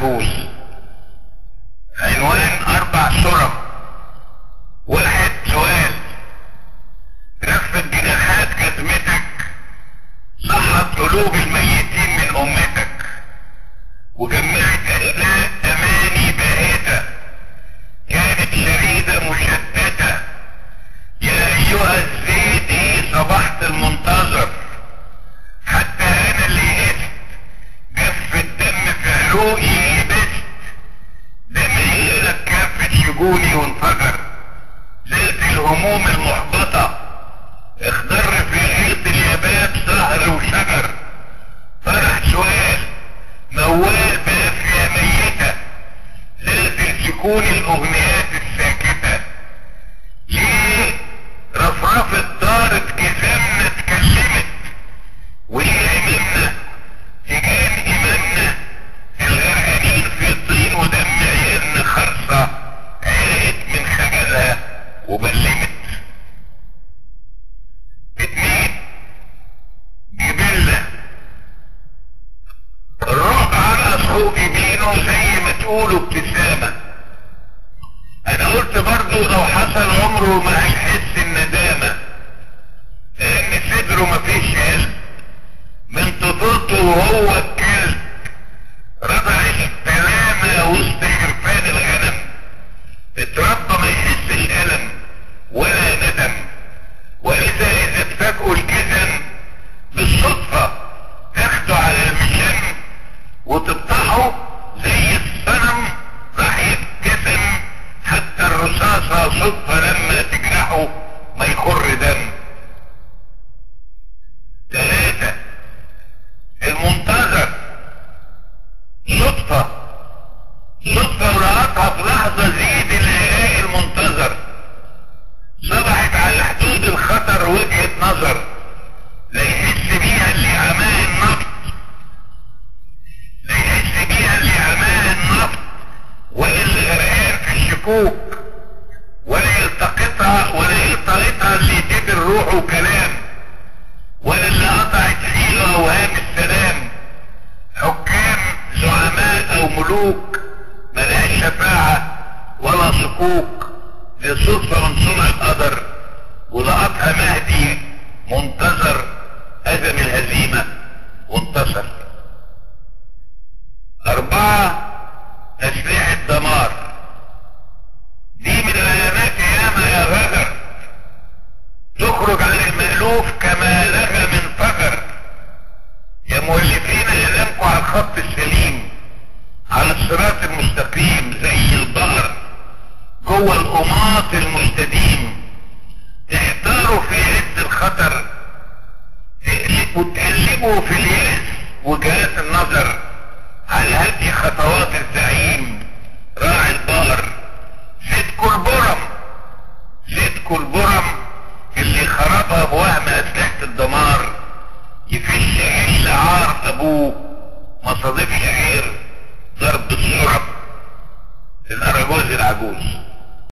العجوز. عنوان 4 سرم. 1 سؤال: رفت جناحات كتمتك، صحت قلوب الميتين من امتك، وجمعت اشلاء اماني باهته، كانت شريدة مشتتة. يا ايها الزيت صبحت المنتظر، حتى انا اللي يئست، جف الدم في عروقي يبست، دمعي لك كافة شجوني وانفجر، زلت الهموم المحبطة، اخضر في غيط اليابات سهر وشجر. فرح سؤال موال بافية ميتة، زلت سكون الاغنيات الساكتة. ليه رفرفة دارت جزامنا اتكلمت، وليه امامنا تجان امامنا الغرقانين في طين ودم عيالنا خرصة عرقت من خجلها وبلمت. 2 جبلة. الرعب على صحوق بينه زي ما تقولوا ابتسامة. انا قلت برضو لو حصل عمره ما هيحس الندامة، لان صدره مفيش قلب من طفولته وهو الكلب، رضع السلامة وسط خرفان الغنم، اتربى ما يحس الألم ولا ندم. ولذا اتفاجئوا الجزم بالصدفة تاخده على المشم وتفتحه زي الصنم راح يتكسم، حتى الرصاصة صدفة لما تجرحه ما يخر دم. 3 المنتظر. صدفة ولقطها في لحظة زيد الهلاء المنتظر، صبحت على حدود الخطر وجهة نظر، لا يحس بيها اللي عماه النفط، لا يحس بيها اللي عماه النفط، ولا اللي غرقان في الشكوك، ولا يلتقطها اللي يتبر روحه كلام، ولا اللي قطعت حيله اوهام السلام. حكام زعماء او ملوك ملهاش شفاعة ولا صكوك، لصدفة من صنع القدر، ولقطها مهدي منتظر هزم الهزيمة وانتصر. 4 أسلحة دمار. دي من علامات ياما يا غدر، تخرج عن المألوف كما لغى من فجر. يا مؤلفين اعلامكم على الخط السليم، على الصراط المستقيم زي البقر جوه القماط المستديم، تحتاروا في عز الخطر، وتقلبوا في اليأس وجهات النظر، على هدي خطوات الزعيم راعي البقر. صدقوا البرم اللي خربها بوهم اسلحة الدمار، يفش عيش عار ابوه ما صادفش غير ضرب السرب. الأراجوز العجوز.